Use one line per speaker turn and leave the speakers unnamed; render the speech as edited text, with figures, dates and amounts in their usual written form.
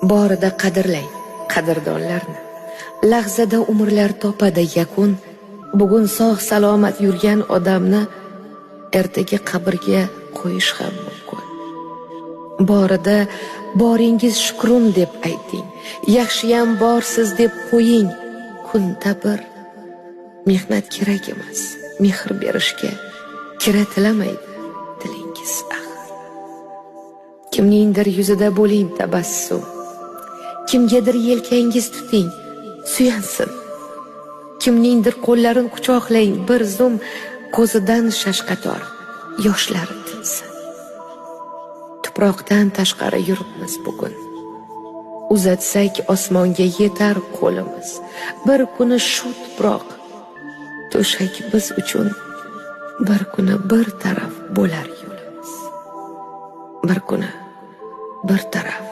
Borida qadrlang qadrdonlarni. Lahzada umrlar topadi yakun. Bugun sog' salomat yurgan odamni ertaga qabrga qo'yish ham mumkin. Borida boringiz shukrum deb ayting. Yaxshiyam borsiz deb qo'ying. Kunda bir mehnat kerak emas. Mehr berishga kiratilamaydi tilingiz axir. Kimningdir yuzida bo'ling tabassum. Kimgadir yelkangiz tuting, suyansin. Kimningdir qo'llarini quchoqlang, bir zum ko'zidan shashqator yoshlari tinsin. Tuproqdan tashqari yuribmiz bugun. Uzatsak osmonga yetar qo'limiz. Bir kuni shu tuproq to'shak biz uchun, bir kuni bir taraf bo'lar yo'limiz. Bir kuni bir taraf